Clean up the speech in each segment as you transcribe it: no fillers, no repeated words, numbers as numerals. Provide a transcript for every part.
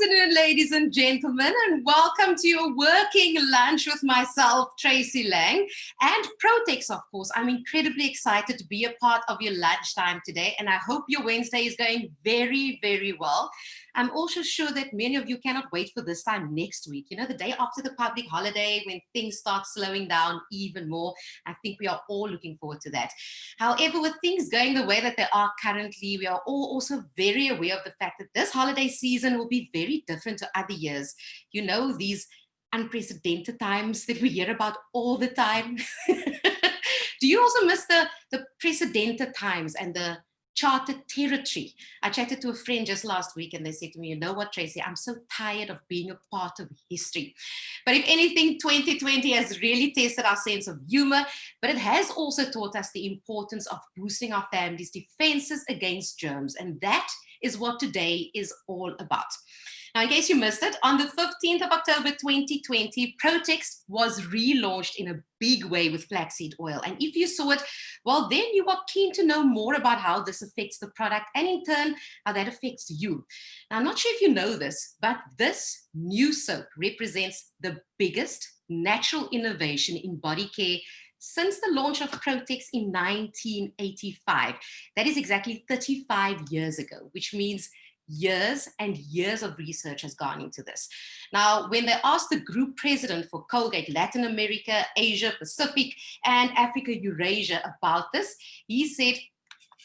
afternoon, ladies and gentlemen, and welcome to your working lunch with myself, Tracey Lange, and Protex, of course. I'm incredibly excited to be a part of your lunchtime today, and I hope your Wednesday is going very, very well. I'm also sure that many of you cannot wait for this time next week, you know, the day after the public holiday when things start slowing down even more. I think we are all looking forward to that. However, with things going the way that they are currently, we are all also very aware of the fact that this holiday season will be very different to other years. You know, these unprecedented times that we hear about all the time. Do you also miss the precedented times and the charted territory? I chatted to a friend just last week and they said to me, you know what, Tracey, I'm so tired of being a part of history. But if anything, 2020 has really tested our sense of humor, but it has also taught us the importance of boosting our families' defenses against germs. And that is what today is all about. Now, in case you missed it, on the 15th of October 2020, Protex was relaunched in a big way with flaxseed oil. And if you saw it, well, then you are keen to know more about how this affects the product and in turn, how that affects you. Now, I'm not sure if you know this, but this new soap represents the biggest natural innovation in body care since the launch of Protex in 1985. That is exactly 35 years ago, which means years and years of research has gone into this. Now, when they asked the group president for Colgate Latin America, Asia, Pacific, and Africa, Eurasia about this, he said,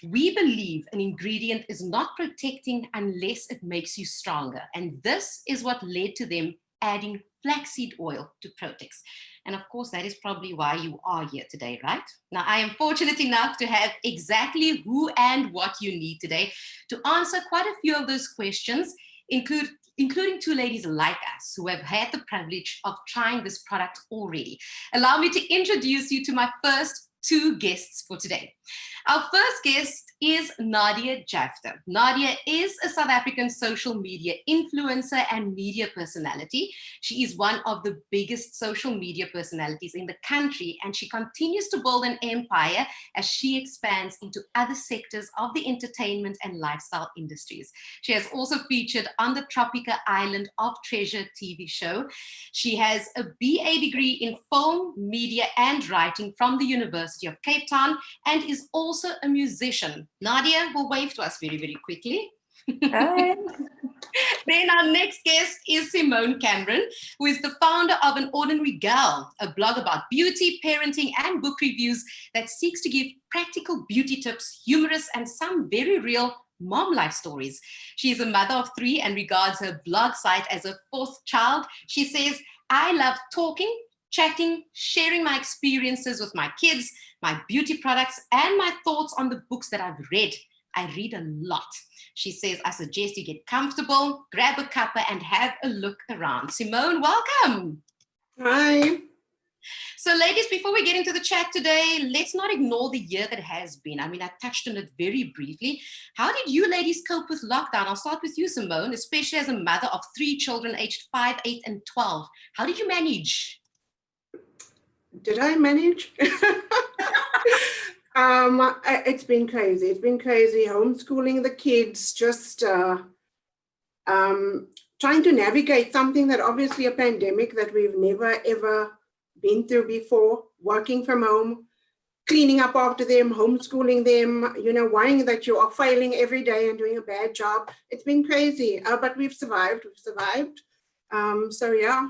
"We believe an ingredient is not protecting unless it makes you stronger." And this is what led to them adding flaxseed oil to Protex. And of course, that is probably why you are here today, right? Now, I am fortunate enough to have exactly who and what you need today to answer quite a few of those questions, including two ladies like us who have had the privilege of trying this product already. Allow me to introduce you to my first two guests for today. Our first guest is Nadia Jafta. Nadia is a South African social media influencer and media personality. She is one of the biggest social media personalities in the country, and she continues to build an empire as she expands into other sectors of the entertainment and lifestyle industries. She has also featured on the Tropica Island of Treasure TV show. She has a BA degree in film, media, and writing from the University of Cape Town and is also a musician. Nadia will wave to us very, very quickly. Hi. Then our next guest is Simone Cameron, who is the founder of An Ordinary Gal, a blog about beauty, parenting, and book reviews that seeks to give practical beauty tips, humorous, and some very real mom life stories. She is a mother of three and regards her blog site as a fourth child. She says, "I love talking, chatting, sharing my experiences with my kids, my beauty products, and my thoughts on the books that I've read. I read a lot." She says, "I suggest you get comfortable, grab a cuppa, and have a look around." Simone, welcome. Hi. So ladies, before we get into the chat today, let's not ignore the year that has been. I mean, I touched on it very briefly. How did you ladies cope with lockdown? I'll start with you, Simone, especially as a mother of three children aged 5, 8, and 12. How did you manage? Did I manage? It's been crazy. It's been crazy homeschooling the kids, just trying to navigate something that obviously a pandemic that we've never, ever been through before, working from home, cleaning up after them, homeschooling them, you know, worrying that you are failing every day and doing a bad job. It's been crazy, but we've survived. So yeah.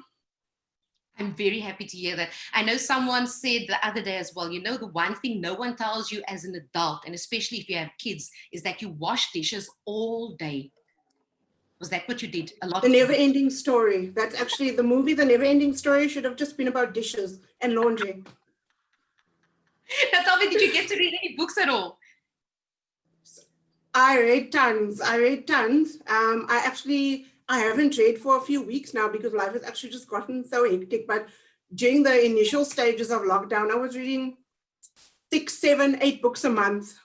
I'm very happy to hear that. I know someone said the other day as well, you know, the one thing no one tells you as an adult, and especially if you have kids, is that you wash dishes all day. Was that what you did? A lot. The Never-Ending Story. That's actually the movie, The Never-Ending Story, should have just been about dishes and laundry. Now tell me, did you get to read any books at all? I read tons. I haven't read for a few weeks now because life has actually just gotten so hectic. But during the initial stages of lockdown, I was reading 6, 7, 8 books a month.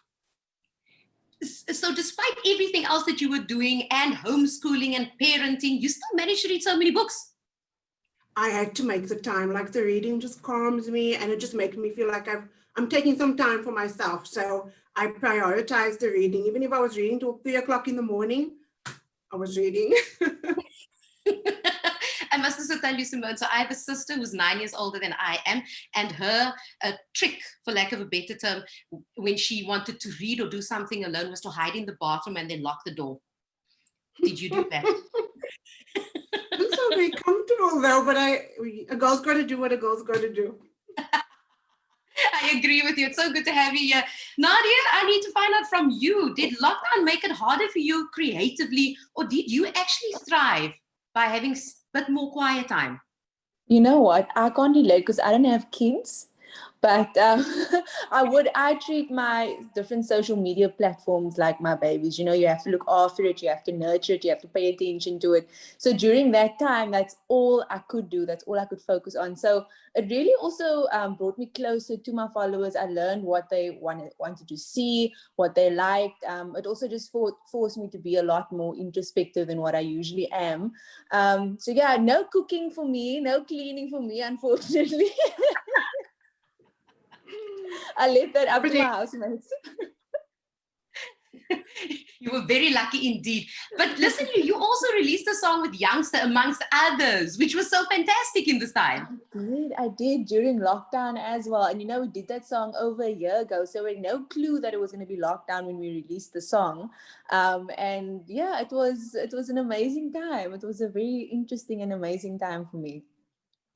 So despite everything else that you were doing and homeschooling and parenting, you still managed to read so many books. I had to make the time. Like, the reading just calms me and it just makes me feel like I'm taking some time for myself. So I prioritized the reading. Even if I was reading till 3 o'clock in the morning, I was reading. must also tell you, Simone, so I have a sister who's 9 years older than I am, and her trick, for lack of a better term, when she wanted to read or do something alone was to hide in the bathroom and then lock the door. Did you do that? I'm so very comfortable though, but a girl's got to do what a girl's got to do. I agree with you. It's so good to have you here. Nadia, I need to find out from you, did lockdown make it harder for you creatively, or did you actually thrive by having a bit more quiet time? You know what? I can't relate because I don't have kids. But I treat my different social media platforms like my babies. You know, you have to look after it, you have to nurture it, you have to pay attention to it. So during that time, that's all I could do. That's all I could focus on. So it really also brought me closer to my followers. I learned what they wanted to see, what they liked. It also just forced me to be a lot more introspective than what I usually am. So yeah, no cooking for me, no cleaning for me, unfortunately. I left that up to my housemates. You were very lucky indeed. But listen, you also released a song with Youngster amongst others, which was so fantastic in this time. I did during lockdown as well. And you know, we did that song over a year ago. So we had no clue that it was going to be lockdown when we released the song. And yeah, it was an amazing time. It was a very interesting and amazing time for me.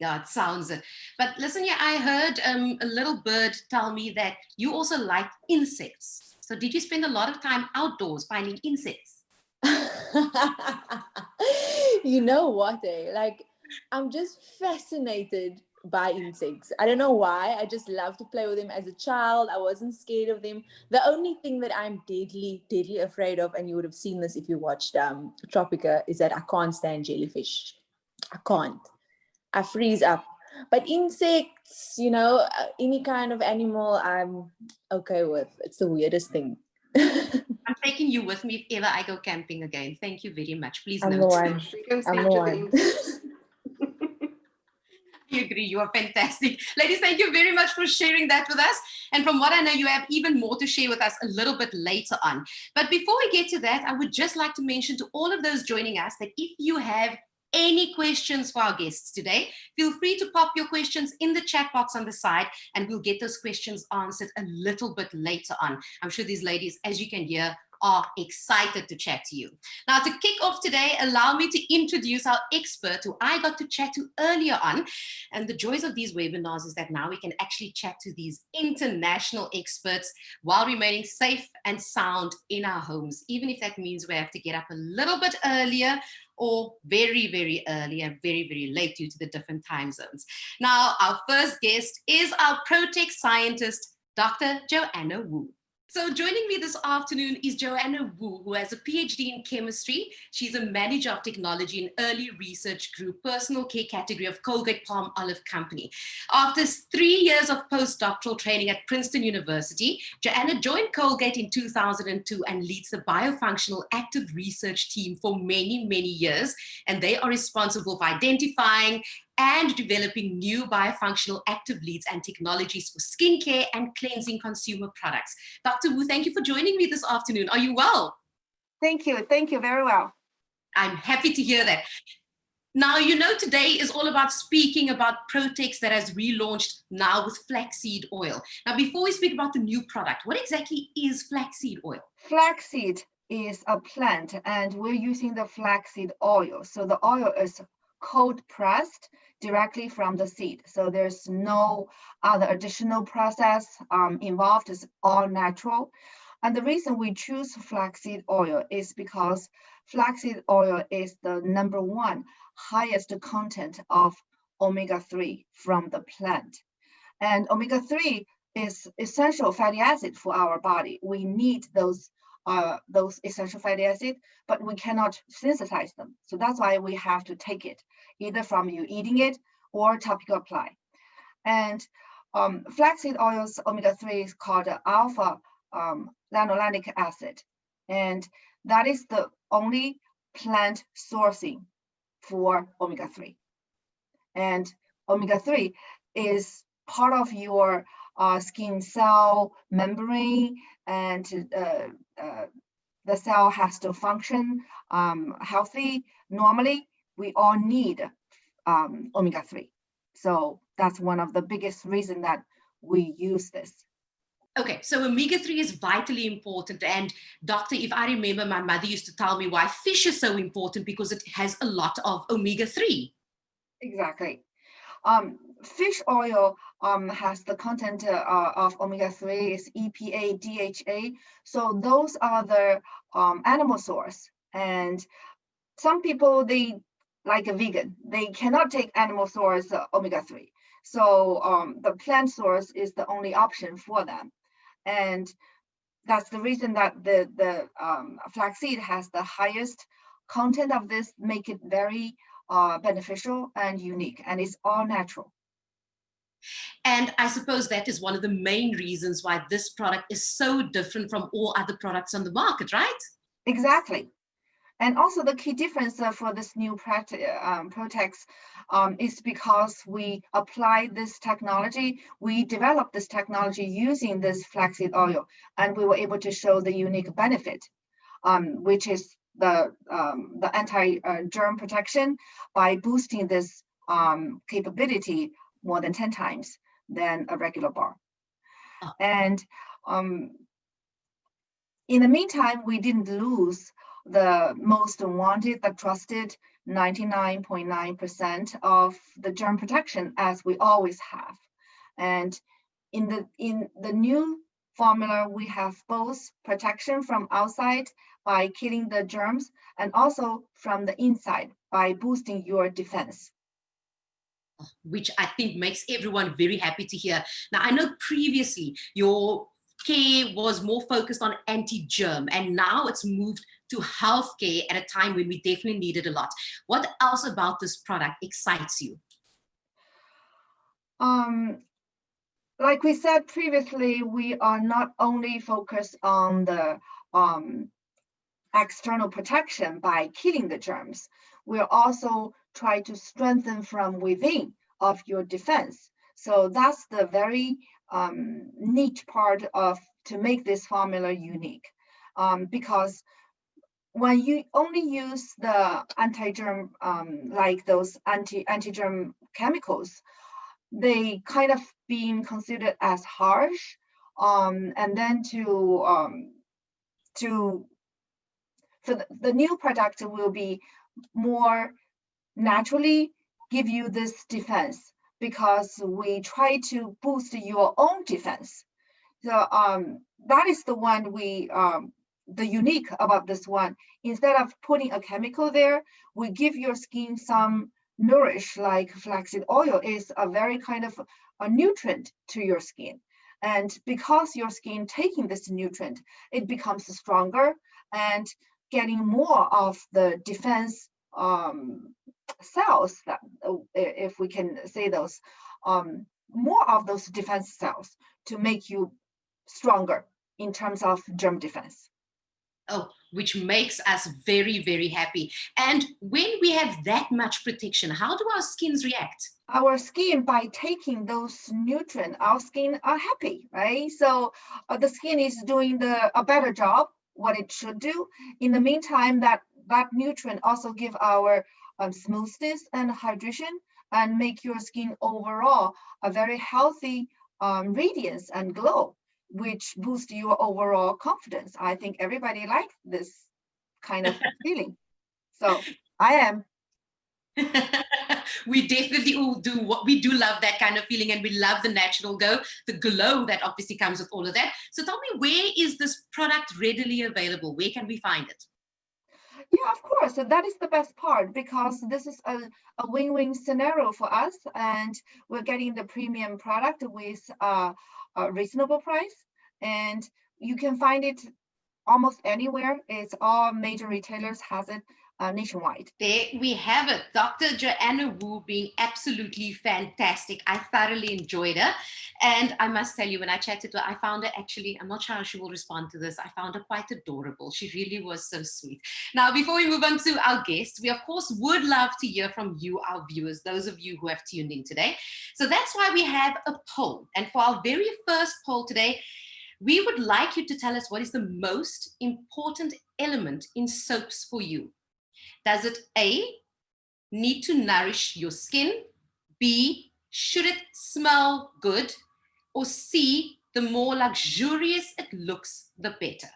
Yeah, it sounds it. But listen, yeah, I heard a little bird tell me that you also like insects. So did you spend a lot of time outdoors finding insects? You know what, like, I'm just fascinated by insects. I don't know why. I just love to play with them as a child. I wasn't scared of them. The only thing that I'm deadly afraid of, and you would have seen this if you watched Tropica, is that I can't stand jellyfish. I can't. I freeze up. But insects, you know, any kind of animal, I'm okay with. It's the weirdest thing. I'm taking you with me if ever I go camping again. Thank you very much. Please I'm note. the one. I'm the one. I agree. You are fantastic. Ladies, thank you very much for sharing that with us. And from what I know, you have even more to share with us a little bit later on. But before we get to that, I would just like to mention to all of those joining us that if you have any questions for our guests today, feel free to pop your questions in the chat box on the side and we'll get those questions answered a little bit later on. I'm sure these ladies, as you can hear, are excited to chat to you. Now, to kick off today, allow me to introduce our expert who I got to chat to earlier on. And the joys of these webinars is that now we can actually chat to these international experts while remaining safe and sound in our homes, even if that means we have to get up a little bit earlier or very, very early and very, very late due to the different time zones. Now, our first guest is our Protex scientist, Dr. Joanna Wu. So joining me this afternoon is Joanna Wu, who has a PhD in chemistry. She's a manager of technology in early research group, personal care category of Colgate Palmolive Company. After 3 years of postdoctoral training at Princeton University, Joanna joined Colgate in 2002 and leads the biofunctional active research team for many, many years. And they are responsible for identifying and developing new biofunctional active leads and technologies for skincare and cleansing consumer products. Dr. Wu, thank you for joining me this afternoon. Are you well? Thank you. Thank you very well. I'm happy to hear that. Now, you know, today is all about speaking about Protex that has relaunched now with flaxseed oil. Now, before we speak about the new product, what exactly is flaxseed oil? Flaxseed is a plant and we're using the flaxseed oil. So the oil is cold pressed directly from the seed. So there's no other additional process involved. It's all natural. And the reason we choose flaxseed oil is because flaxseed oil is the #1 highest content of omega-3 from the plant. And omega-3 is essential fatty acid for our body. We need those essential fatty acids, but we cannot synthesize them. So that's why we have to take it, either from you eating it or topical apply. And flaxseed oil's omega-3 is called alpha linolenic acid. And that is the only plant sourcing for omega-3. And omega-3 is part of your skin cell membrane, and the cell has to function healthy. Normally, we all need omega-3. So that's one of the biggest reasons that we use this. Okay, so omega-3 is vitally important. And doctor, if I remember, my mother used to tell me why fish is so important, because it has a lot of omega-3. Exactly. Fish oil has the content of omega-3 is EPA, DHA. So those are the animal source. And some people, they like a vegan, they cannot take animal source omega-3. So the plant source is the only option for them. And that's the reason that the flaxseed has the highest content of this, make it very beneficial and unique, and it's all natural. And I suppose that is one of the main reasons why this product is so different from all other products on the market, right? Exactly. And also the key difference for this new Protex is because we apply this technology, we developed this technology using this flaxseed oil, and we were able to show the unique benefit, which is the anti-germ protection by boosting this capability more than 10 times than a regular bar. Oh. And in the meantime, we didn't lose the most wanted, the trusted 99.9% of the germ protection as we always have. And in the new formula, we have both protection from outside by killing the germs and also from the inside by boosting your defense. Which I think makes everyone very happy to hear. Now, I know previously your care was more focused on anti-germ, and now it's moved to healthcare at a time when we definitely need it a lot. What else about this product excites you? Like we said previously, we are not only focused on the external protection by killing the germs, we're also try to strengthen from within of your defense. So that's the very neat part of to make this formula unique, because when you only use the anti-germ, like those anti-germ chemicals, they kind of being considered as harsh, and then for the new product will be more naturally give you this defense, because we try to boost your own defense. So that is the one the unique about this one. Instead of putting a chemical there, we give your skin some nourish, like flaxseed oil is a very kind of a nutrient to your skin. And because your skin taking this nutrient, it becomes stronger and getting more of the defense cells, that if we can say those, more of those defense cells to make you stronger in terms of germ defense. Oh, which makes us very, very happy. And when we have that much protection, how do our skins react? Our skin, by taking those nutrients, our skin are happy, right? So the skin is doing a better job, what it should do. In the meantime, that nutrient also give our smoothness and hydration and make your skin overall a very healthy radiance and glow, which boosts your overall confidence. I think everybody likes this kind of feeling. So I am. We definitely all do. We do love that kind of feeling, and we love the natural the glow that obviously comes with all of that. So tell me, where is this product readily available? Where can we find it? Yeah, of course. So that is the best part, because this is a win-win scenario for us, and we're getting the premium product with a reasonable price, and you can find it almost anywhere. It's all major retailers has it nationwide. There we have it. Dr. Joanna Wu being absolutely fantastic. I thoroughly enjoyed her. And I must tell you, when I chatted to her, I found her actually, I'm not sure how she will respond to this. I found her quite adorable. She really was so sweet. Now, before we move on to our guest, we of course would love to hear from you, our viewers, those of you who have tuned in today. So that's why we have a poll. And for our very first poll today, we would like you to tell us what is the most important element in soaps for you. Does it A, need to nourish your skin? B, should it smell good? Or C, the more luxurious it looks, the better?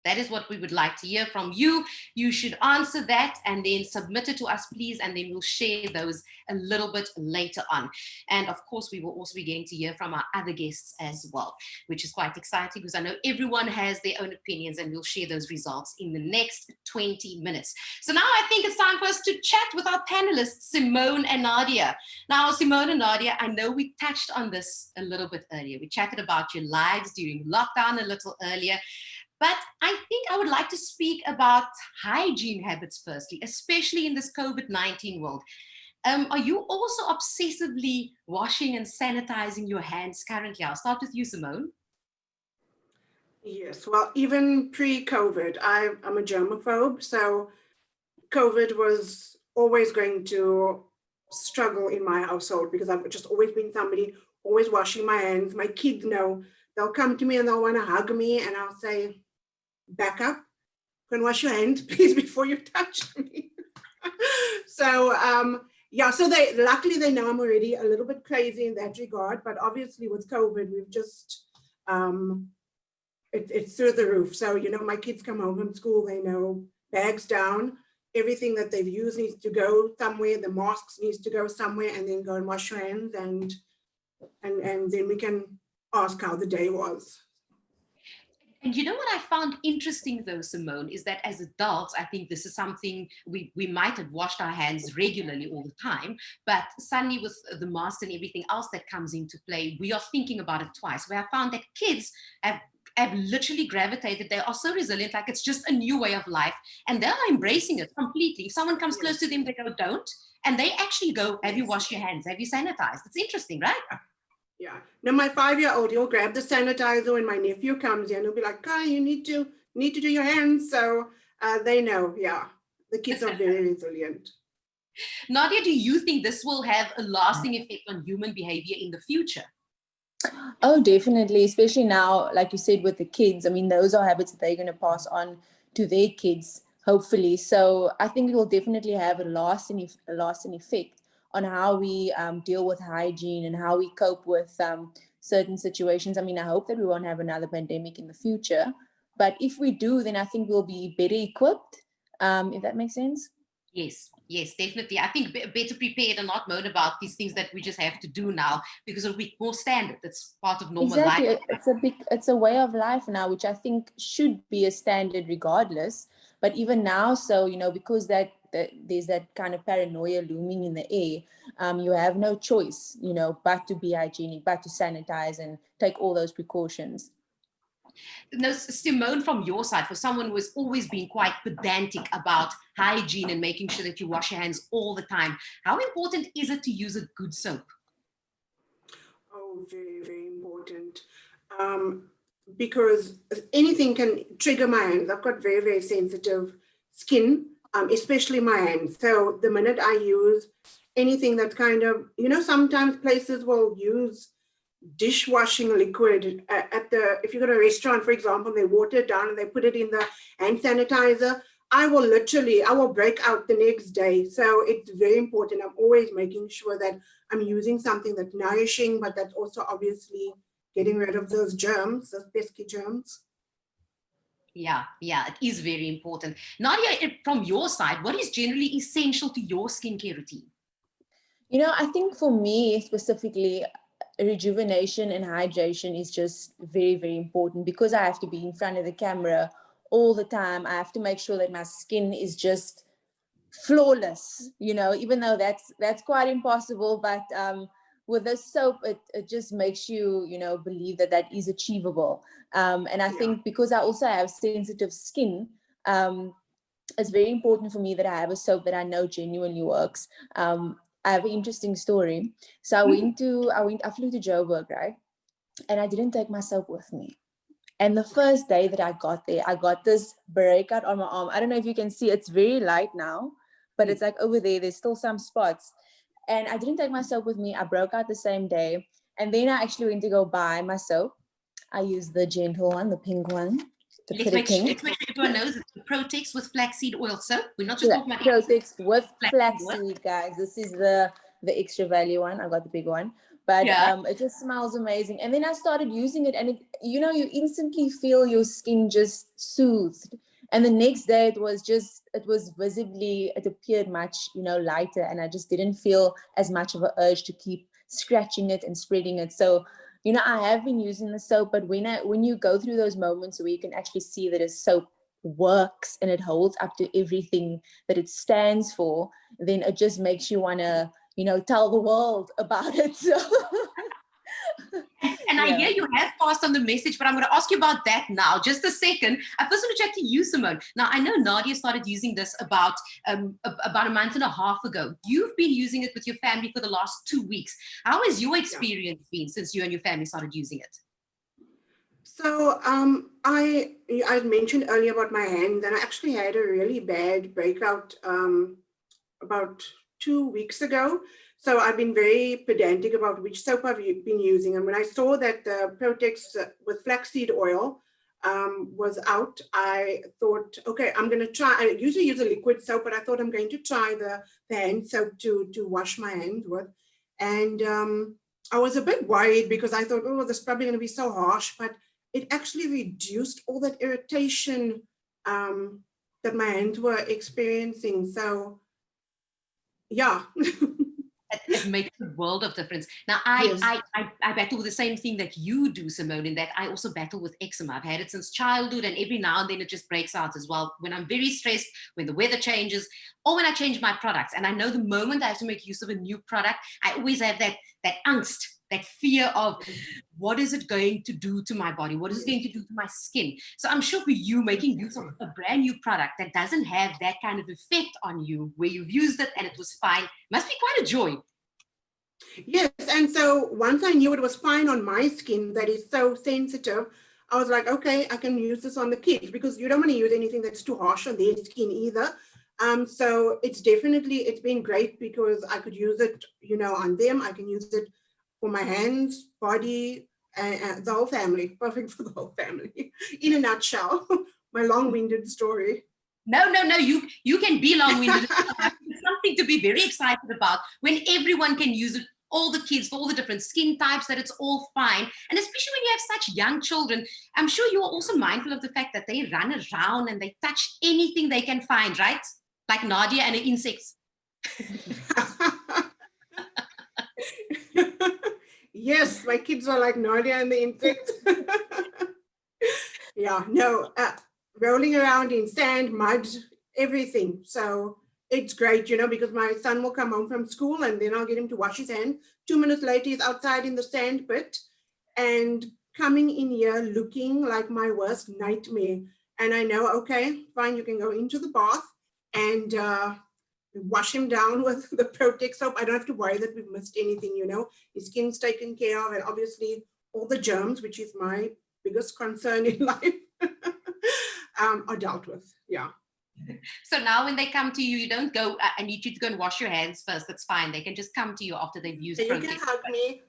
That is what we would like to hear from you. You should answer that and then submit it to us, please, and then we'll share those a little bit later on. And of course, we will also be getting to hear from our other guests as well, which is quite exciting because I know everyone has their own opinions, and we'll share those results in the next 20 minutes. So now I think it's time for us to chat with our panelists, Simone and Nadia. Now, Simone and Nadia, I know we touched on this a little bit earlier. We chatted about your lives during lockdown a little earlier. But I think I would like to speak about hygiene habits firstly, especially in this COVID-19 world. Are you also obsessively washing and sanitizing your hands currently? I'll start with you, Simone. Yes, well, even pre-COVID, I'm a germaphobe, so COVID was always going to struggle in my household because I've just always been somebody always washing my hands. My kids know, they'll come to me and they'll want to hug me, and I'll say, back up, go and wash your hands, please, before you touch me. So yeah, so luckily they know I'm already a little bit crazy in that regard, but obviously with COVID, we've just, it's through the roof. So, you know, my kids come home from school, they know bags down, everything that they've used needs to go somewhere, the masks needs to go somewhere, and then go and wash your hands, and then we can ask how the day was. And you know what I found interesting though, Simone, is that as adults, I think this is something we might have washed our hands regularly all the time, but suddenly with the mask and everything else that comes into play, we are thinking about it twice. Where I found that kids have literally gravitated. They are so resilient, like it's just a new way of life, and they're embracing it completely. If someone comes close to them, they go, don't, and they actually go, have you washed your hands? Have you sanitized? It's interesting, right? Yeah. Now my 5-year-old, he'll grab the sanitizer when my nephew comes in. He'll be like, "Kai, you need to do your hands." So they know. Yeah, the kids are very resilient. Nadia, do you think this will have a lasting effect on human behavior in the future? Oh, definitely. Especially now, like you said, with the kids. I mean, those are habits that they're going to pass on to their kids, hopefully. So I think it will definitely have a lasting effect on how we deal with hygiene and how we cope with certain situations. I mean, I hope that we won't have another pandemic in the future. But if we do, then I think we'll be better equipped, if that makes sense. Yes, definitely. I think better prepared and not moan about these things that we just have to do now because it'll be more standard. It's part of normal life. It's a way of life now, which I think should be a standard regardless. But even now, so, you know, because there's that kind of paranoia looming in the air, you have no choice, you know, but to be hygienic, but to sanitize and take all those precautions. Now, Simone, from your side, for someone who has always been quite pedantic about hygiene and making sure that you wash your hands all the time, how important is it to use a good soap? Oh, very, very important. Because anything can trigger my hands. I've got very, very sensitive skin, especially my hands. So the minute I use anything that's kind of, you know, sometimes places will use dishwashing liquid if you go to a restaurant, for example, they water it down and they put it in the hand sanitizer. I will break out the next day. So it's very important. I'm always making sure that I'm using something that's nourishing, but that's also obviously getting rid of those germs, those pesky germs. Yeah, it is very important. Nadia, from your side, what is generally essential to your skincare routine? You know, I think for me specifically, rejuvenation and hydration is just very, very important because I have to be in front of the camera all the time. I have to make sure that my skin is just flawless, you know, even though that's quite impossible, but with this soap, it just makes you, you know, believe that is achievable. And I think because I also have sensitive skin, it's very important for me that I have a soap that I know genuinely works. I have an interesting story. So I flew to Joburg, right? And I didn't take my soap with me. And the first day that I got there, I got this breakout on my arm. I don't know if you can see, it's very light now, but it's like over there's still some spots. And I didn't take my soap with me. I broke out the same day. And then I actually went to go buy my soap. I used the gentle one, the pink one. Let's make sure everyone knows it's the Protex with flaxseed oil soap. We're not just talking about Protex with flaxseed flaxseed, guys. This is the extra value one. I got the big one, but it just smells amazing. And then I started using it, and you instantly feel your skin just soothed. And the next day it appeared much, lighter, and I just didn't feel as much of an urge to keep scratching it and spreading it. So, I have been using the soap, but when you go through those moments where you can actually see that a soap works and it holds up to everything that it stands for, then it just makes you want to, tell the world about it. So. And I hear you have passed on the message, but I'm going to ask you about that now. Just a second. I first want to chat to you, Simone. Now, I know Nadia started using this about a month and a half ago. You've been using it with your family for the last 2 weeks. How has your experience been since you and your family started using it? So I mentioned earlier about my hand, and I actually had a really bad breakout about 2 weeks ago. So I've been very pedantic about which soap I've been using. And when I saw that the Protex with flaxseed oil was out, I thought, okay, I'm going to try. I usually use a liquid soap, but I thought I'm going to try the hand soap to wash my hands with. And I was a bit worried because I thought, oh, this is probably going to be so harsh, but it actually reduced all that irritation that my hands were experiencing. So, yeah. It makes a world of difference. Now, I battle with the same thing that you do, Simone, in that I also battle with eczema. I've had it since childhood, and every now and then it just breaks out as well. When I'm very stressed, when the weather changes, or when I change my products. And I know the moment I have to make use of a new product, I always have that angst, that fear of what is it going to do to my body? What is it going to do to my skin? So I'm sure for you, making use of a brand new product that doesn't have that kind of effect on you, where you've used it and it was fine, must be quite a joy. Yes, and so once I knew it was fine on my skin that is so sensitive, I was like, okay, I can use this on the kids, because you don't want to use anything that's too harsh on their skin either. So it's been great because I could use it, on them. I can use it for my hands, body, and the whole family. Perfect for the whole family. In a nutshell, my long-winded story. No, you can be long-winded. It's something to be very excited about when everyone can use it, all the kids, for all the different skin types, that it's all fine. And especially when you have such young children, I'm sure you are also mindful of the fact that they run around and they touch anything they can find, right? Like Nadia and her insects. Yes, my kids are like Nadia and the insects. Yeah, no, rolling around in sand, mud, everything. So it's great, because my son will come home from school and then I'll get him to wash his hand. 2 minutes later, he's outside in the sand pit and coming in here looking like my worst nightmare. And I know, okay, fine, you can go into the bath and wash him down with the Protex soap. I don't have to worry that we've missed anything, His skin's taken care of, and obviously all the germs, which is my biggest concern in life, are dealt with. Yeah. So now when they come to you, you don't go, I need you to go and wash your hands first. That's fine. They can just come to you after they've used Protex. You can hug me.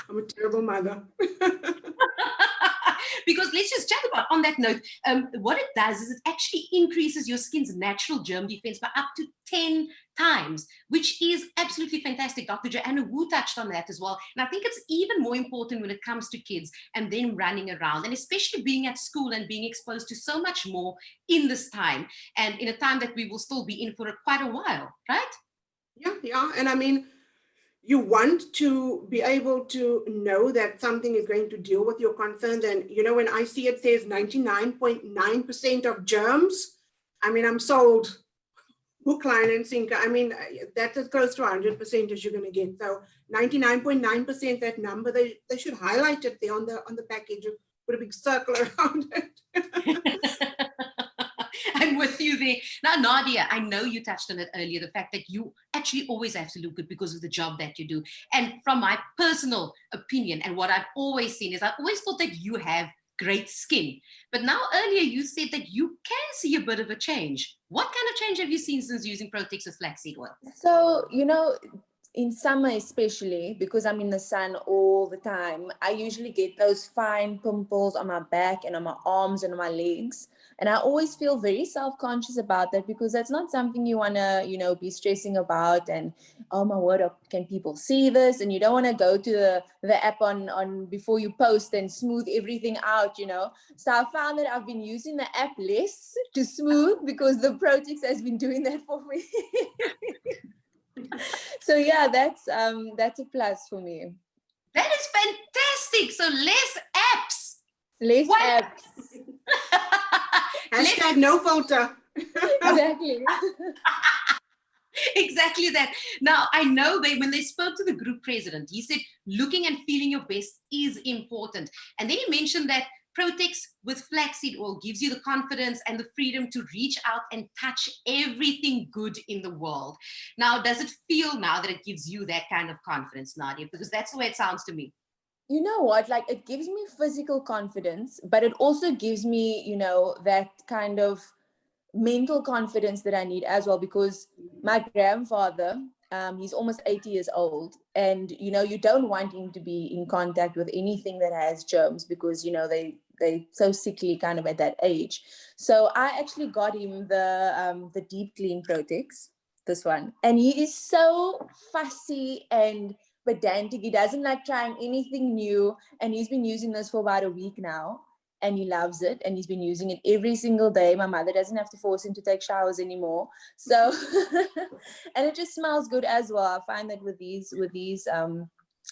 I'm a terrible mother. Because let's just chat about, on that note, what it does is it actually increases your skin's natural germ defense by up to 10 times, which is absolutely fantastic. Dr. Joanna Wu touched on that as well. And I think it's even more important when it comes to kids and then running around, and especially being at school and being exposed to so much more in this time, and in a time that we will still be in for quite a while, right? Yeah. And I mean, you want to be able to know that something is going to deal with your concerns. And, when I see it says 99.9% of germs, I mean, I'm sold hook, line, and sinker. I mean, that's as close to 100% as you're going to get. So 99.9%, that number, they should highlight it there on the package, put a big circle around it. I'm with you there. Now, Nadia, I know you touched on it earlier, the fact that you actually always have to look good because of the job that you do. And from my personal opinion, and what I've always seen is I've always thought that you have great skin. But now earlier you said that you can see a bit of a change. What kind of change have you seen since using Protex with flaxseed oil? So, in summer especially, because I'm in the sun all the time, I usually get those fine pimples on my back and on my arms and on my legs. And I always feel very self-conscious about that, because that's not something you want to, you know, be stressing about. And, oh my word, can people see this? And you don't want to go to the app on before you post and smooth everything out, you know. So I found that I've been using the app less to smooth, because the Protex has been doing that for me. So yeah, that's a plus for me. That is fantastic. So less apps. Less apps. Hashtag no filter. Exactly. Exactly that. Now, I know when they spoke to the group president, he said looking and feeling your best is important. And then he mentioned that Protex with flaxseed oil gives you the confidence and the freedom to reach out and touch everything good in the world. Now, does it feel now that it gives you that kind of confidence, Nadia? Because that's the way it sounds to me. You know what, like, it gives me physical confidence, but it also gives me, you know, that kind of mental confidence that I need as well, because my grandfather, he's almost 80 years old, and, you know, you don't want him to be in contact with anything that has germs, because, you know, they so sickly kind of at that age. So I actually got him the deep clean Protex, this one, and he is so fussy and pedantic. He doesn't like trying anything new, and he's been using this for about a week now, and he loves it, and he's been using it every single day. My mother doesn't have to force him to take showers anymore. So and it just smells good as well. I find that with these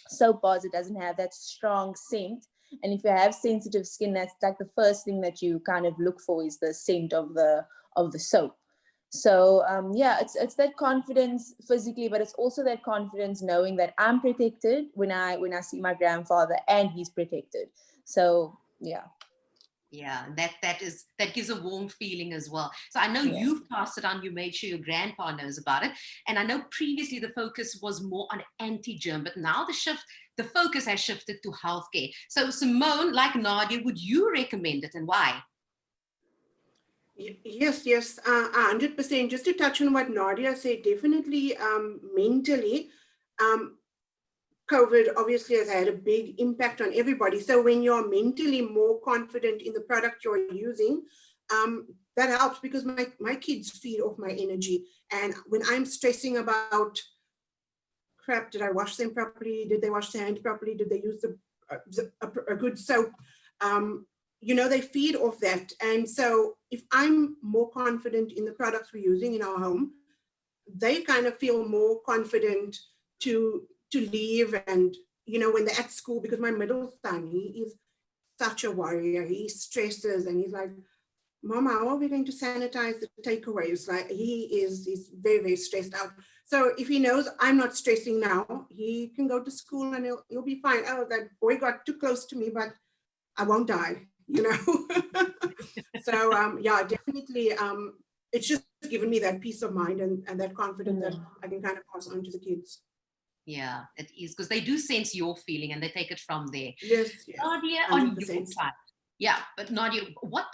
soap bars, it doesn't have that strong scent. And if you have sensitive skin, that's like the first thing that you kind of look for, is the scent of the soap. So yeah, it's that confidence physically, but it's also that confidence knowing that I'm protected when I see my grandfather, and he's protected. So yeah. Yeah, that gives a warm feeling as well. So I know you've passed it on, you made sure your grandpa knows about it. And I know previously the focus was more on anti-germ, but now the focus has shifted to healthcare. So Simone, like Nadia, would you recommend it, and why? Yes, 100%. Just to touch on what Nadia said, definitely mentally, COVID obviously has had a big impact on everybody. So when you're mentally more confident in the product you're using, that helps, because my kids feed off my energy. And when I'm stressing about, crap, did I wash them properly? Did they wash their hands properly? Did they use a good soap? You know, they feed off that. And so if I'm more confident in the products we're using in our home, they kind of feel more confident to leave. And, you know, when they're at school, because my middle son, he is such a warrior. He stresses, and he's like, Mama, how are we going to sanitize the takeaways? Like, he's very, very stressed out. So if he knows I'm not stressing now, he can go to school and he'll be fine. Oh, that boy got too close to me, but I won't die, you know? So yeah, definitely, it's just given me that peace of mind and that confidence that I can kind of pass on to the kids. Yeah, it is, because they do sense your feeling and they take it from there. Yes. Nadia, 100%. On your side. Yeah, but Nadia, what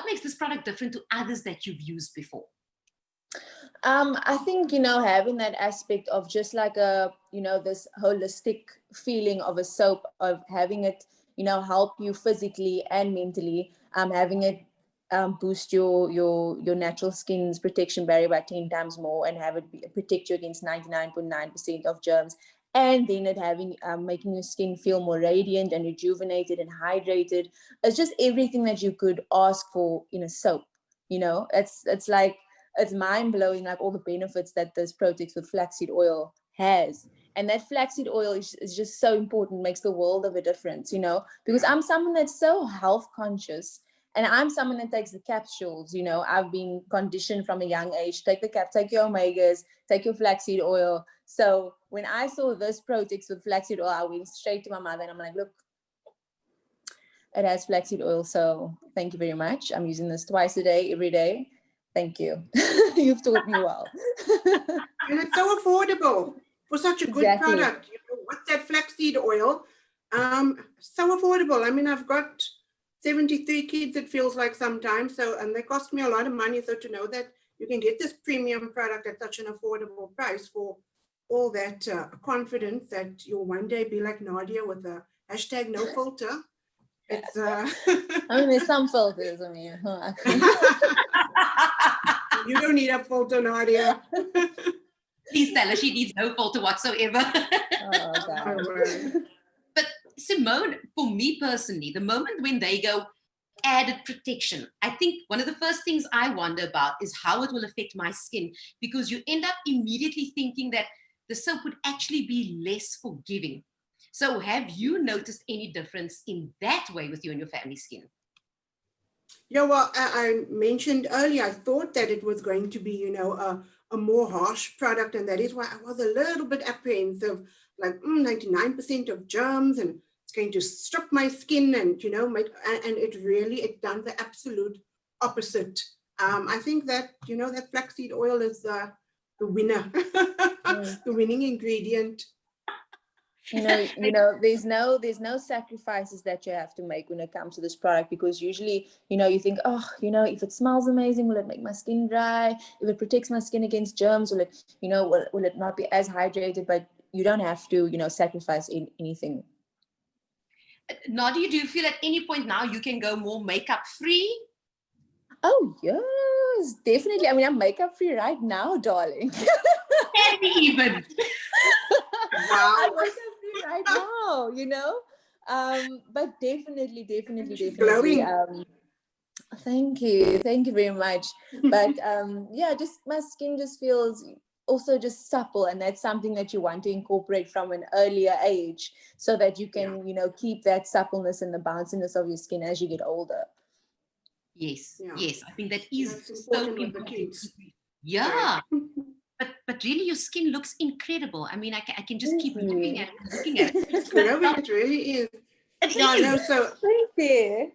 makes this product different to others that you've used before? I think, you know, having that aspect of just like this holistic feeling of a soap, of having it, you know, help you physically and mentally, having it boost your natural skin's protection barrier by 10 times more, and have it protect you against 99.9% of germs, and then it having making your skin feel more radiant and rejuvenated and hydrated. It's just everything that you could ask for in a soap. You know, it's mind-blowing, like all the benefits that this Protex with flaxseed oil has. And that flaxseed oil is just so important, makes the world of a difference, you know, because I'm someone that's so health conscious, and I'm someone that takes the capsules. You know, I've been conditioned from a young age, take the cap, take your omegas, take your flaxseed oil. So when I saw this Protex with flaxseed oil, I went straight to my mother and I'm like, look, it has flaxseed oil. So thank you very much. I'm using this twice a day, every day. Thank you. You've taught me well. And it's so affordable for such a good product. You know, what's that flaxseed oil? So affordable. I mean, I've got 73 kids, it feels like sometimes. So, and they cost me a lot of money. So to know that you can get this premium product at such an affordable price for all that confidence that you'll one day be like Nadia with a hashtag no filter. It's I mean, there's some filters. I mean, you don't need a filter, Nadia. Please tell her she needs no filter whatsoever. oh, God. But Simone, for me personally, the moment when they go added protection, I think one of the first things I wonder about is how it will affect my skin, because you end up immediately thinking that the soap would actually be less forgiving. So have you noticed any difference in that way with you and your family skin? Yeah, well, I mentioned earlier, I thought that it was going to be, you know, a more harsh product, and that is why I was a little bit apprehensive, like 99% of germs, and it's going to strip my skin, and you know, and it done the absolute opposite. I think that, you know, that flaxseed oil is the winner, the winning ingredient. You know, there's no sacrifices that you have to make when it comes to this product, because usually, you know, you think, oh, you know, if it smells amazing, will it make my skin dry? If it protects my skin against germs, will it, you know, will it not be as hydrated? But you don't have to, you know, sacrifice anything. Nadia, do you feel at any point now you can go more makeup free? Oh, yes, definitely. I mean, I'm makeup free right now, darling. Can we even? Wow. I'm makeup free right now, you know. But definitely. Glowing. Thank you very much. But yeah, just my skin just feels also just supple, and that's something that you want to incorporate from an earlier age, so that you can, you know, keep that suppleness and the bounciness of your skin as you get older. Yes, Yeah. yes, I think that is That's so important with the important. kids. Yeah. But really, your skin looks incredible. I mean, I can just keep looking at it. It's glowing, it really is. It Yeah, is. no, so, Thank you.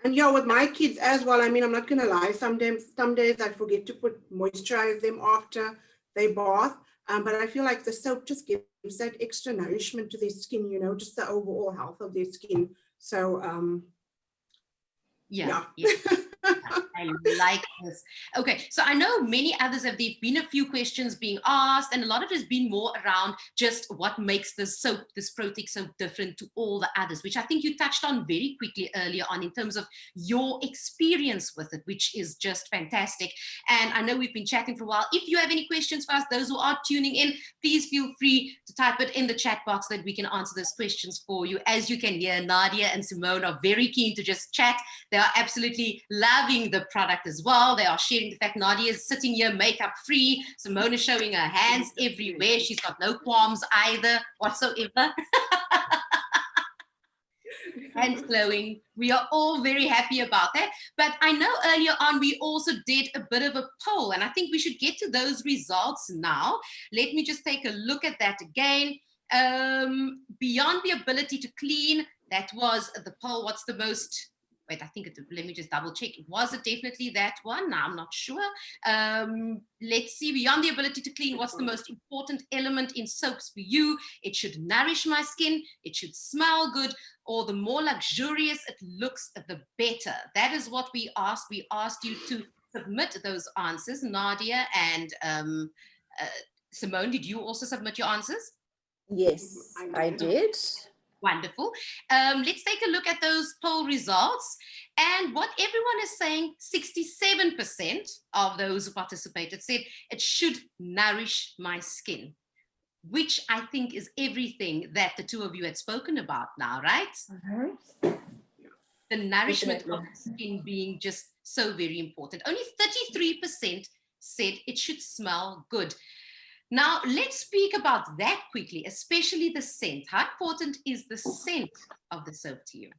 and yeah, with my kids as well, I mean, I'm not gonna lie, some days I forget to moisturize them after they bath. But I feel like the soap just gives that extra nourishment to their skin, you know, just the overall health of their skin. So Yeah. I like this. Okay, so I know many others there've been a few questions being asked, and a lot of it has been more around just what makes this Protex soap different to all the others, which I think you touched on very quickly earlier on in terms of your experience with it, which is just fantastic. And I know we've been chatting for a while. If you have any questions for us, those who are tuning in, please feel free to type it in the chat box so that we can answer those questions for you. As you can hear, Nadia and Simone are very keen to just chat. They are absolutely loving the product as well. They are sharing the fact Nadia is sitting here makeup free. Simone is showing her hands everywhere. She's got no qualms either whatsoever. Hands glowing. We are all very happy about that. But I know earlier on we also did a bit of a poll, and I think we should get to those results now. Let me just take a look at that again. Beyond the ability to clean, that was the poll. What's the most... Wait, I think let me just double check. Was it definitely that one? Now I'm not sure. Let's see. Beyond the ability to clean, what's the most important element in soaps for you? It should nourish my skin. It should smell good. Or the more luxurious it looks, the better. That is what we asked. We asked you to submit those answers. Nadia and Simone, did you also submit your answers? Yes, I did. Wonderful. Let's take a look at those poll results. And what everyone is saying, 67% of those who participated said it should nourish my skin, which I think is everything that the two of you had spoken about now, right? Mm-hmm. The nourishment of the skin being just so very important. Only 33% said it should smell good. Now, let's speak about that quickly, especially the scent. How important is the scent of the soap to you?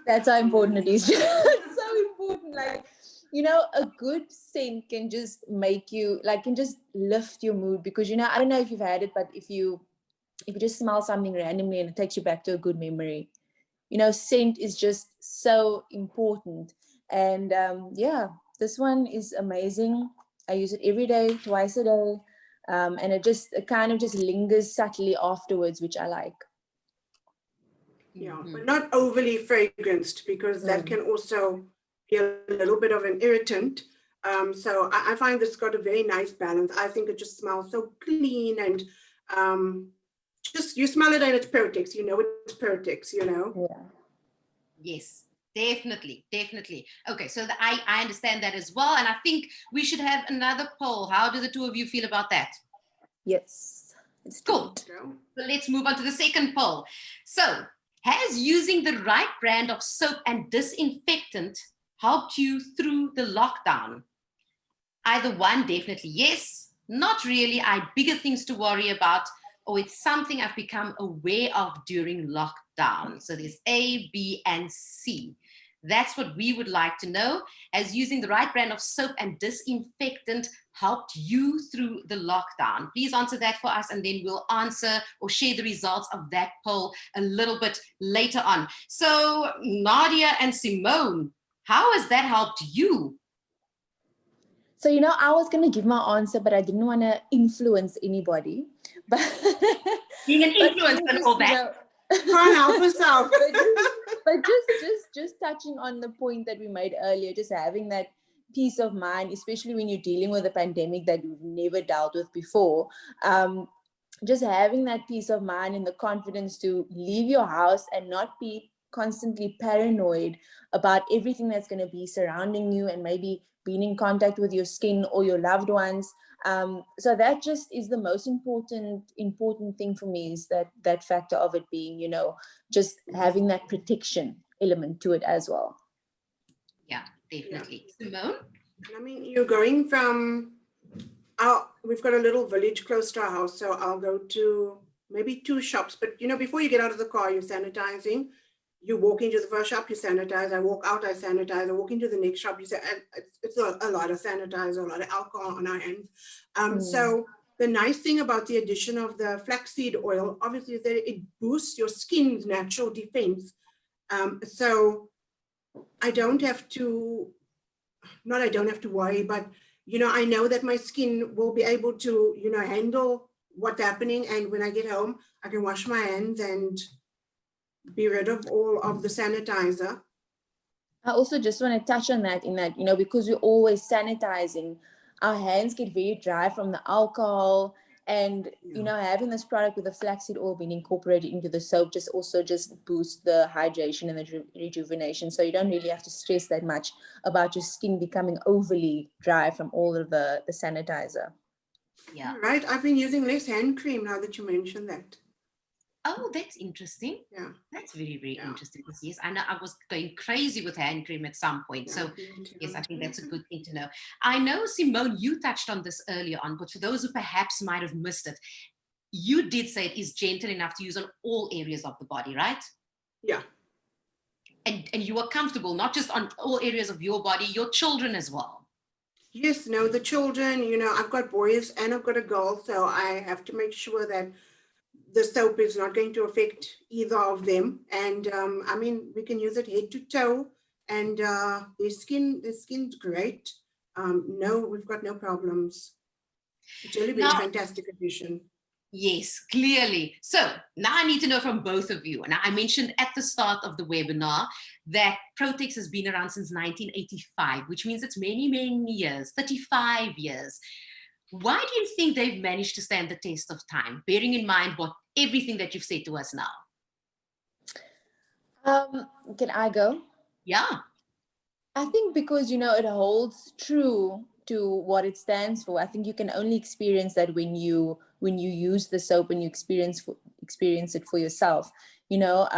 That's how important it is. It's so important. Like, you know, a good scent can just make you, like, can just lift your mood, because, you know, I don't know if you've had it, but if you just smell something randomly and it takes you back to a good memory, you know, scent is just so important. And yeah, this one is amazing. I use it every day, twice a day. And it kind of just lingers subtly afterwards, which I like. Yeah, but not overly fragranced, because that can also be a little bit of an irritant. So I find this got a very nice balance. I think it just smells so clean, and just you smell it and it's Protex, you know it's Protex, you know. Yeah. Yes, definitely, definitely. Okay, so I understand that as well. And I think we should have another poll. How do the two of you feel about that? Yes. It's Cool. So let's move on to the second poll. So, has using the right brand of soap and disinfectant helped you through the lockdown? Either one, definitely yes. Not really. I had bigger things to worry about, or it's something I've become aware of during lockdown. So there's A, B, and C. That's what we would like to know. Has using the right brand of soap and disinfectant helped you through the lockdown? Please answer that for us, and then we'll answer or share the results of that poll a little bit later on. So Nadia and Simone, how has that helped you? So, you know, I was going to give my answer, but I didn't want to influence anybody. But being an influencer and all that. Can't help yourself. but just touching on the point that we made earlier, just having that peace of mind, especially when you're dealing with a pandemic that you've never dealt with before. Just having that peace of mind and the confidence to leave your house and not be constantly paranoid about everything that's going to be surrounding you, and maybe being in contact with your skin or your loved ones. So that just is the most important thing for me, is that factor of it being, you know, just having that protection element to it as well. Yeah, definitely. Yeah. Simone? I mean, you're going from, we've got a little village close to our house, so I'll go to maybe 2 shops, but you know, before you get out of the car, you're sanitizing. You walk into the first shop, you sanitize. I walk out, I sanitize. I walk into the next shop, you say, it's a lot of sanitizer, a lot of alcohol on our hands. So the nice thing about the addition of the flaxseed oil, obviously, is that it boosts your skin's natural defense. So I don't have to, I don't have to worry, but, you know, I know that my skin will be able to, you know, handle what's happening. And when I get home, I can wash my hands and be rid of all of the sanitizer. I also just want to touch on that, in that, you know, because we're always sanitizing, our hands get very dry from the alcohol, and you know, having this product with the flaxseed oil being incorporated into the soap just boosts the hydration and the rejuvenation. So you don't really have to stress that much about your skin becoming overly dry from all of the sanitizer. Yeah, right. I've been using less hand cream now that you mentioned that. Oh, that's interesting. Yeah, that's very interesting. Yes, I know I was going crazy with hand cream at some point. So yes, I think that's a good thing to know. I know, Simone, you touched on this earlier on, but for those who perhaps might have missed it, you did say it is gentle enough to use on all areas of the body, right? Yeah. And you are comfortable, not just on all areas of your body, your children as well. Yes, no, the children, you know, I've got boys and I've got a girl, so I have to make sure that the soap is not going to affect either of them. And I mean, we can use it head to toe, and their skin's great. No, we've got no problems. Jelly bean, fantastic addition. Yes, clearly. So now I need to know from both of you. And I mentioned at the start of the webinar that Protex has been around since 1985, which means it's many, many years, 35 years. Why do you think they've managed to stand the test of time, bearing in mind everything that you've said to us now? Can I go? Yeah. I think because, you know, it holds true to what it stands for. I think you can only experience that when you use the soap and you experience it for yourself. You know,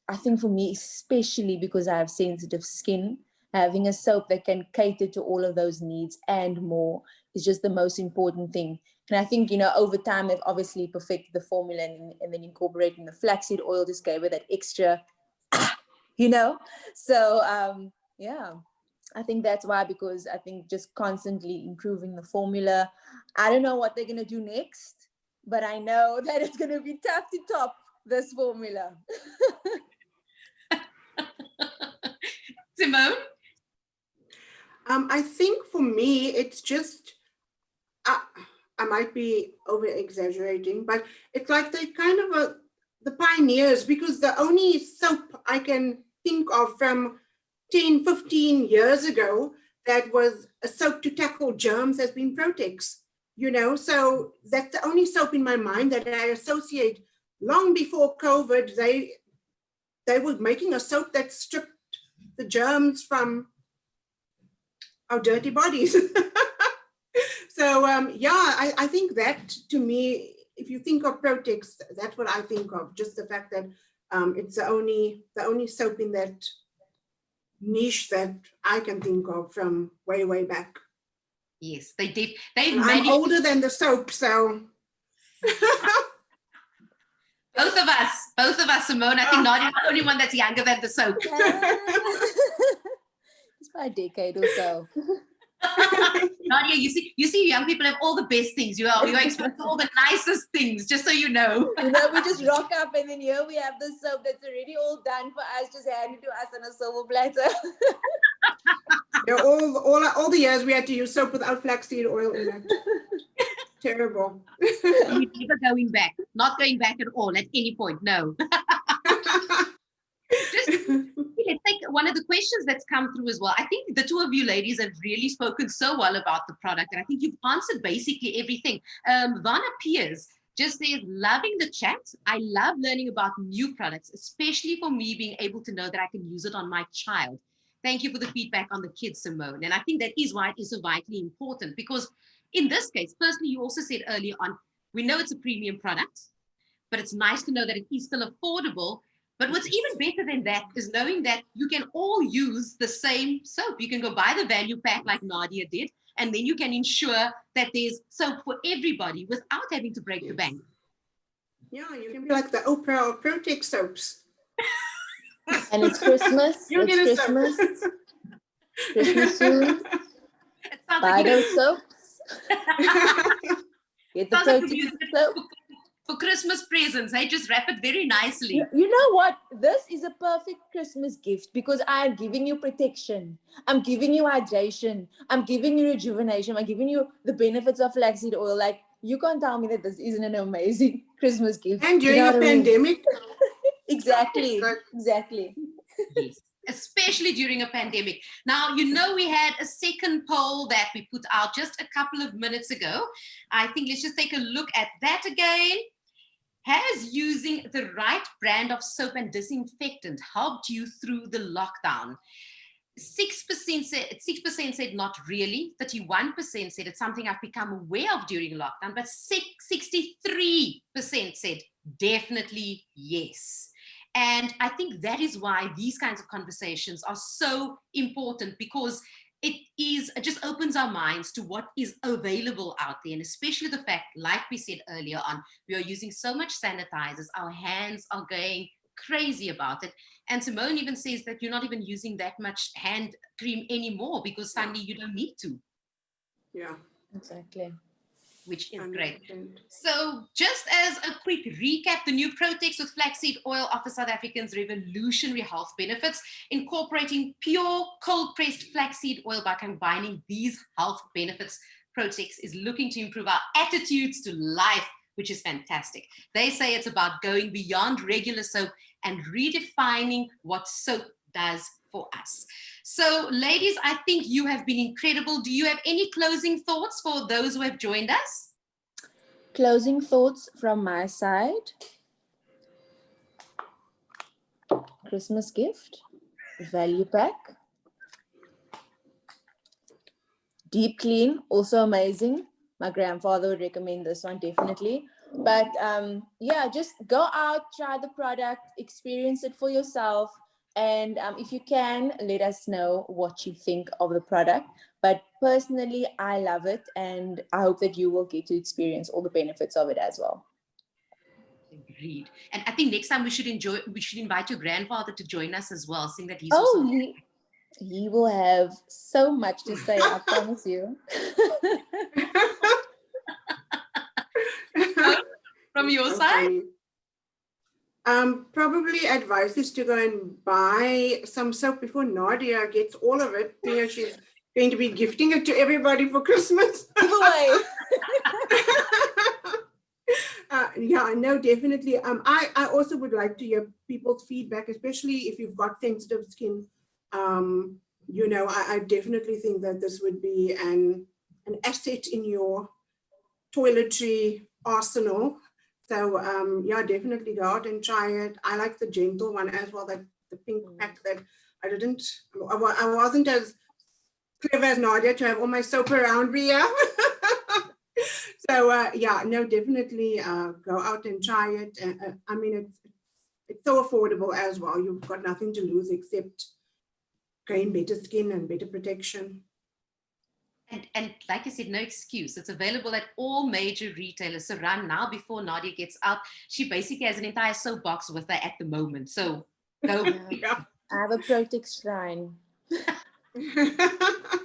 I think for me, especially because I have sensitive skin, having a soap that can cater to all of those needs and more is just the most important thing. And I think, you know, over time, they've obviously perfected the formula, and then incorporating the flaxseed oil just gave it that extra, you know. So, yeah, I think that's why, because I think just constantly improving the formula. I don't know what they're going to do next, but I know that it's going to be tough to top this formula. Simone? I think for me, it's just, I might be over exaggerating, but it's like they're kind of the pioneers, because the only soap I can think of from 10, 15 years ago that was a soap to tackle germs has been Protex, you know, so that's the only soap in my mind that I associate. Long before COVID, they were making a soap that stripped the germs from our dirty bodies. So yeah, I think that, to me, if you think of Protex, that's what I think of. Just the fact that it's the only soap in that niche that I can think of from way back. Yes, they've I'm managed. older than the soap, so. Both of us, Simone. I think Nadia's the only one that's younger than the soap. It's by a decade or so. Nadia, you see, young people have all the best things. You are exposed to all the nicest things, just so you know. You know, we just rock up, and then here we have the soap that's already all done for us, just handed to us on a silver platter. Yeah, all the years we had to use soap without flaxseed oil in it. Terrible. We're never going back. Not going back at all at any point. No. Let's take one of the questions that's come through as well. I think the two of you ladies have really spoken so well about the product, and I think you've answered basically everything. Vanna Piers just says, loving the chat. I love learning about new products, especially for me being able to know that I can use it on my child. Thank you for the feedback on the kids, Simone. And I think that is why it is so vitally important, because in this case, personally, you also said earlier on, we know it's a premium product, but it's nice to know that it is still affordable. But what's even better than that is knowing that you can all use the same soap. You can go buy the value pack like Nadia did, and then you can ensure that there's soap for everybody without having to break the bank. Yeah, you can be like the Oprah of Protex soaps. And it's Christmas. You get It's a Christmas. soap. Christmas soon. It sounds Buy like those soaps. Get the Protex soap. For Christmas presents, hey, just wrap it very nicely. You know what? This is a perfect Christmas gift, because I am giving you protection. I'm giving you hydration. I'm giving you rejuvenation. I'm giving you the benefits of flaxseed oil. Like, you can't tell me that this isn't an amazing Christmas gift. And during a pandemic. Exactly. Exactly. Yes. Especially during a pandemic. Now, you know, we had a second poll that we put out just a couple of minutes ago. I think let's just take a look at that again. Has using the right brand of soap and disinfectant helped you through the lockdown? 6% said not really. 31% said it's something I've become aware of during lockdown, but 63% said definitely yes. And I think that is why these kinds of conversations are so important, because it just opens our minds to what is available out there. And especially the fact, like we said earlier on, we are using so much sanitizers, our hands are going crazy about it. And Simone even says that you're not even using that much hand cream anymore because suddenly you don't need to. Yeah, exactly. Which is 100%. Great. So just as a quick recap, the new Protex with flaxseed oil offers South Africans revolutionary health benefits, incorporating pure cold-pressed flaxseed oil. By combining these health benefits, Protex is looking to improve our attitudes to life, which is fantastic. They say it's about going beyond regular soap and redefining what soap does for us. So, ladies, I think you have been incredible. Do you have any closing thoughts for those who have joined us? Closing thoughts from my side. Christmas gift, value pack. Deep clean, also amazing. My grandfather would recommend this one definitely. But yeah, just go out, try the product, experience it for yourself. And if you can, let us know what you think of the product. But personally, I love it, and I hope that you will get to experience all the benefits of it as well. Agreed. And I think next time we should invite your grandfather to join us as well, seeing that he's he will have so much to say, I promise you. From your side? Probably advice is to go and buy some soap before Nadia gets all of it. You know, she's going to be gifting it to everybody for Christmas. Giveaway. Yeah, no, definitely. I also would like to hear people's feedback, especially if you've got sensitive skin. You know, I definitely think that this would be an asset in your toiletry arsenal. So yeah, definitely go out and try it. I like the gentle one as well, that the pink pack that I wasn't as clever as Nadia to have all my soap around me. Yeah. So yeah, no, definitely go out and try it. I mean, it's so affordable as well. You've got nothing to lose except gain better skin and better protection. And like I said, no excuse. It's available at all major retailers. So run now before Nadia gets out. She basically has an entire soap box with her at the moment. So go. Yeah. I have a Protex shrine. I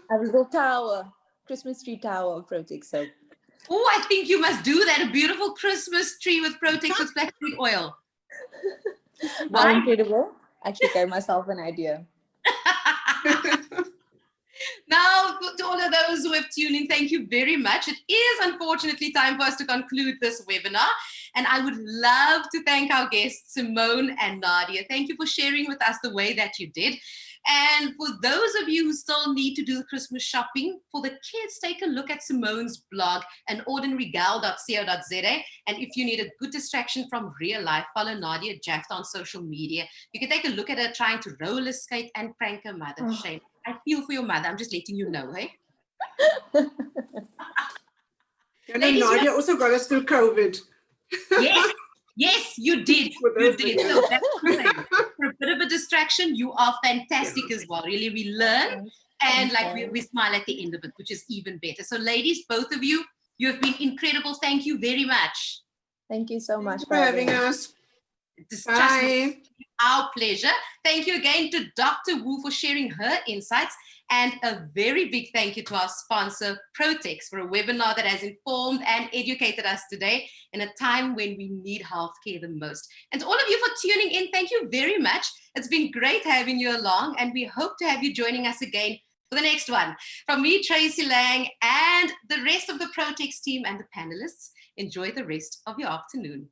have a little tower, Christmas tree tower of Protex soap. Oh, I think you must do that. A beautiful Christmas tree with Protex with flaxseed oil. Wow, incredible. Actually gave myself an idea. Now, to all of those who have tuned in, thank you very much. It is unfortunately time for us to conclude this webinar. And I would love to thank our guests, Simone and Nadia. Thank you for sharing with us the way that you did. And for those of you who still need to do the Christmas shopping, for the kids, take a look at Simone's blog, anordinarygal.co.za. And if you need a good distraction from real life, follow Nadia Jafta on social media. You can take a look at her trying to roller skate and prank her mother. Shame. I feel for your mother. I'm just letting you know, hey? And then Nadia also got us through COVID. Yes. Yes, you did. You did. So that's the thing. For a bit of a distraction, you are fantastic as well. Really, we learn and like we smile at the end of it, which is even better. So ladies, both of you, you have been incredible. Thank you very much. Thank you so much for having us. It's Bye. just our pleasure. Thank you again to Dr. Wu for sharing her insights. And a very big thank you to our sponsor, Protex, for a webinar that has informed and educated us today in a time when we need healthcare the most. And to all of you for tuning in, thank you very much. It's been great having you along, and we hope to have you joining us again for the next one. From me, Tracey Lange, and the rest of the Protex team and the panelists, enjoy the rest of your afternoon.